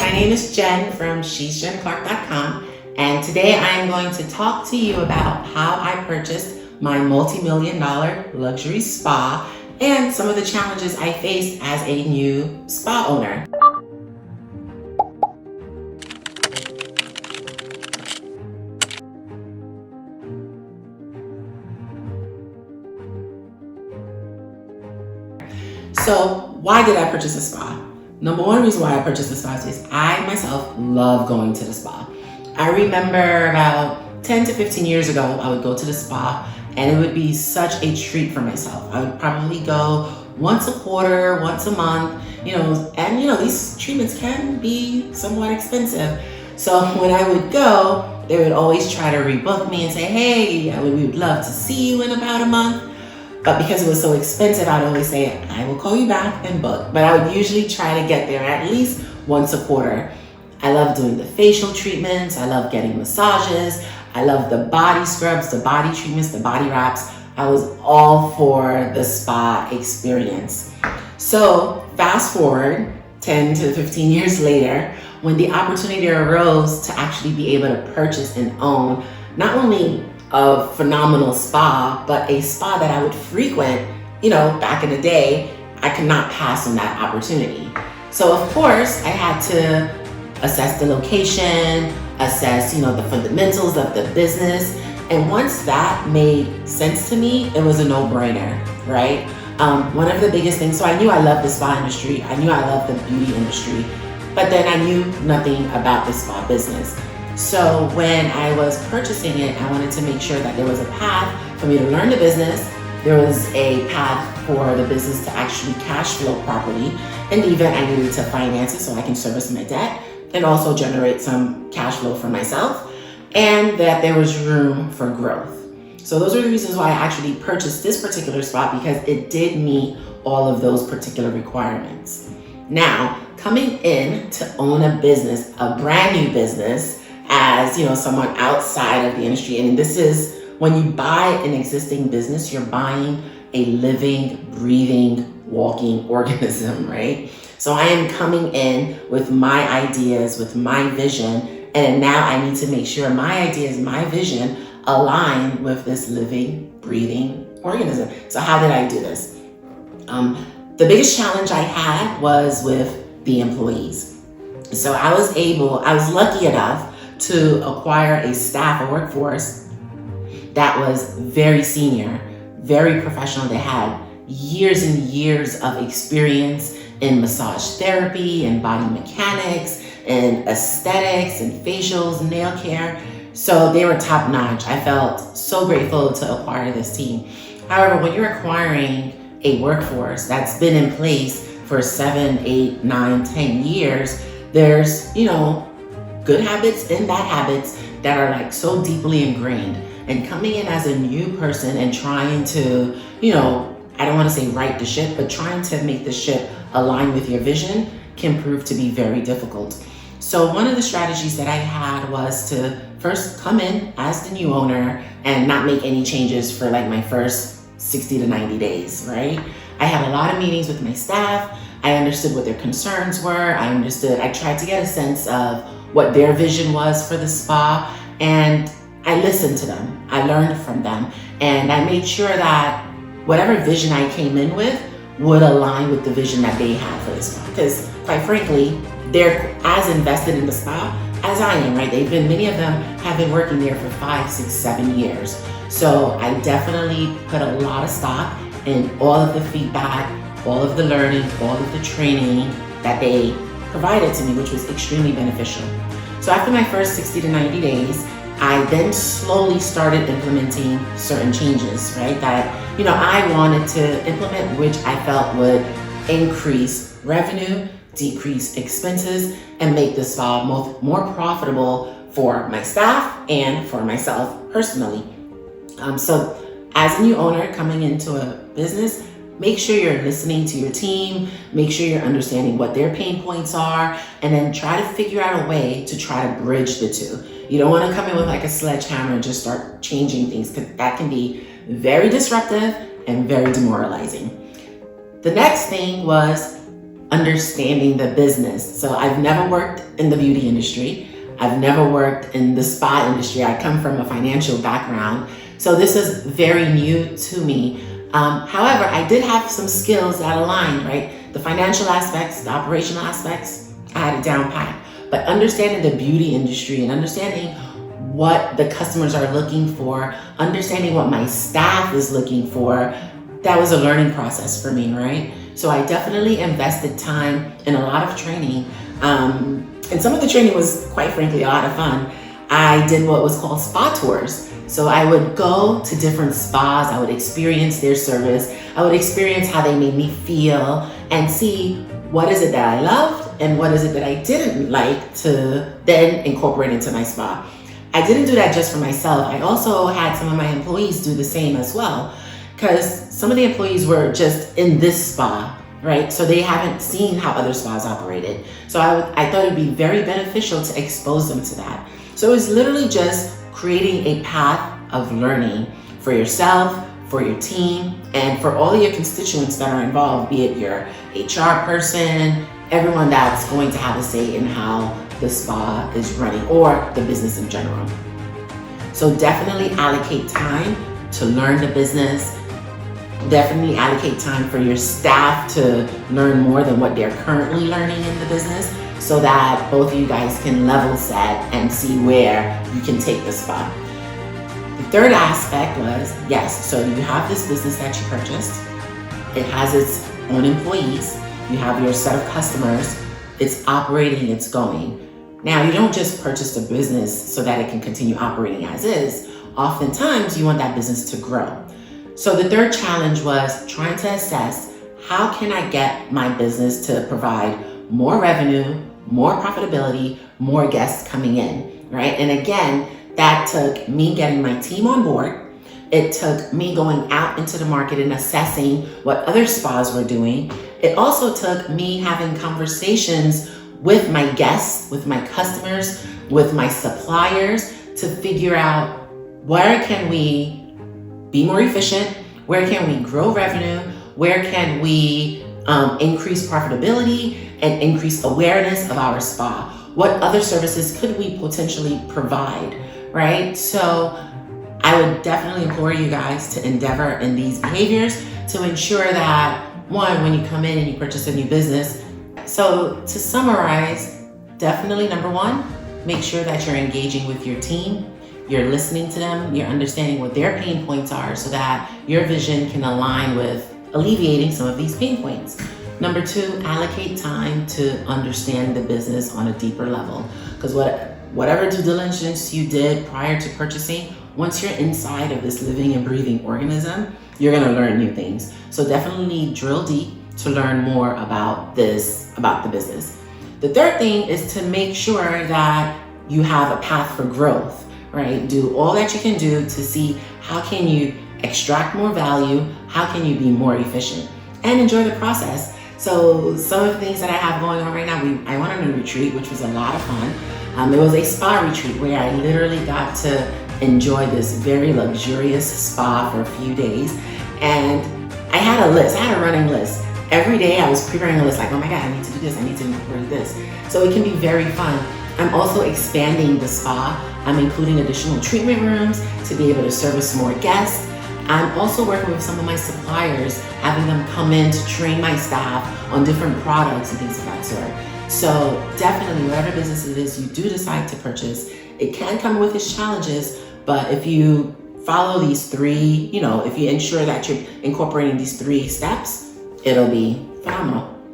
my name is Jen from shesjenclark.com, and today I am going to talk to you about how I purchased my multi-million-dollar luxury spa and some of the challenges I faced as a new spa owner. So why did I purchase a spa? Number one reason why I purchased the spa is I myself love going to the spa. I remember about 10 to 15 years ago, I would go to the spa and it would be such a treat for myself. I would probably go once a quarter, once a month, and these treatments can be somewhat expensive. So when I would go, they would always try to rebook me and say, hey, we would love to see you in about a month. But because it was so expensive, I'd always say, I will call you back and book. But I would usually try to get there at least once a quarter. I love doing the facial treatments. I love getting massages. I love the body scrubs, the body treatments, the body wraps. I was all for the spa experience. So fast forward 10 to 15 years later, when the opportunity arose to actually be able to purchase and own not only a phenomenal spa, but a spa that I would frequent, back in the day, I could not pass on that opportunity. So of course, I had to assess the location, assess, the fundamentals of the business. And once that made sense to me, it was a no-brainer, right? One of the biggest things, so I knew I loved the spa industry. I knew I loved the beauty industry, but then I knew nothing about the spa business. So when I was purchasing it, I wanted to make sure that there was a path for me to learn the business. There was a path for the business to actually cash flow properly in the event I needed to finance it so I can service my debt and also generate some cash flow for myself, and that there was room for growth. So those are the reasons why I actually purchased this particular spot, because it did meet all of those particular requirements. Now, coming in to own a business, a brand new business, as someone outside of the industry, and this is when you buy an existing business, you're buying a living, breathing, walking organism, right? So I am coming in with my ideas, with my vision, and now I need to make sure my ideas, my vision align with this living, breathing organism. So how did I do this? The biggest challenge I had was with the employees. So I was lucky enough to acquire a staff, a workforce that was very senior, very professional. They had years and years of experience in massage therapy and body mechanics and aesthetics and facials and nail care. So they were top notch. I felt so grateful to acquire this team. However, when you're acquiring a workforce that's been in place for 7, 8, 9, 10 years, there's, good habits and bad habits that are like so deeply ingrained. And coming in as a new person and trying to, I don't want to say right the ship, but trying to make the ship align with your vision can prove to be very difficult. So one of the strategies that I had was to first come in as the new owner and not make any changes for like my first 60 to 90 days, right? I had a lot of meetings with my staff. I understood what their concerns were. I tried to get a sense of what their vision was for the spa, and I listened to them. I learned from them, and I made sure that whatever vision I came in with would align with the vision that they had for the spa. Because quite frankly, they're as invested in the spa as I am, right? Many of them have been working there for 5, 6, 7 years. So I definitely put a lot of stock in all of the feedback, all of the learning, all of the training that they provided to me, which was extremely beneficial. So after my first 60 to 90 days, I then slowly started implementing certain changes, right? That, I wanted to implement, which I felt would increase revenue, decrease expenses, and make the spa more profitable for my staff and for myself personally. So as a new owner coming into a business, make sure you're listening to your team, make sure you're understanding what their pain points are, and then try to figure out a way to try to bridge the two. You don't want to come in with like a sledgehammer and just start changing things, because that can be very disruptive and very demoralizing. The next thing was understanding the business. So I've never worked in the beauty industry. I've never worked in the spa industry. I come from a financial background, so this is very new to me. However, I did have some skills that aligned, right? The financial aspects, the operational aspects, I had it down pat. But understanding the beauty industry and understanding what the customers are looking for, understanding what my staff is looking for, that was a learning process for me, right? So I definitely invested time in a lot of training. And some of the training was, quite frankly, a lot of fun. I did what was called spa tours. So I would go to different spas, I would experience their service, I would experience how they made me feel and see what is it that I loved and what is it that I didn't like to then incorporate into my spa. I didn't do that just for myself. I also had some of my employees do the same as well, because some of the employees were just in this spa, right? So they haven't seen how other spas operated. So I thought it'd be very beneficial to expose them to that. So it was literally just creating a path of learning for yourself, for your team, and for all of your constituents that are involved, be it your HR person, everyone that's going to have a say in how the spa is running or the business in general. So definitely allocate time to learn the business. Definitely allocate time for your staff to learn more than what they're currently learning in the business, so that both of you guys can level set and see where you can take the spa. The third aspect was, yes, so you have this business that you purchased. It has its own employees. You have your set of customers. It's operating, it's going. Now, you don't just purchase the business so that it can continue operating as is. Oftentimes, you want that business to grow. So the third challenge was trying to assess, how can I get my business to provide more revenue, more profitability, more guests coming in, right? And again, that took me getting my team on board. It took me going out into the market and assessing what other spas were doing. It also took me having conversations with my guests, with my customers, with my suppliers to figure out, where can we be more efficient? Where can we grow revenue? Where can we increase profitability and increase awareness of our spa? What other services could we potentially provide, right? So I would definitely implore you guys to endeavor in these behaviors to ensure that, one, when you come in and you purchase a new business. So to summarize, definitely number one, make sure that you're engaging with your team. You're listening to them, you're understanding what their pain points are so that your vision can align with alleviating some of these pain points. Number two, allocate time to understand the business on a deeper level. Because whatever due diligence you did prior to purchasing, once you're inside of this living and breathing organism, you're gonna learn new things. So definitely drill deep to learn more about the business. The third thing is to make sure that you have a path for growth. Right? Do all that you can do to see how can you extract more value, how can you be more efficient, and enjoy the process. So some of the things that I have going on right now, I went on a retreat, which was a lot of fun. It was a spa retreat where I literally got to enjoy this very luxurious spa for a few days. And I had a list, I had a running list. Every day I was preparing a list like, oh my God, I need to do this, I need to incorporate this. So it can be very fun. I'm also expanding the spa. I'm including additional treatment rooms to be able to service more guests. I'm also working with some of my suppliers, having them come in to train my staff on different products and things of that sort. So definitely, whatever business it is you do decide to purchase, it can come with its challenges, but if you follow these three, if you ensure that you're incorporating these 3 steps, it'll be phenomenal.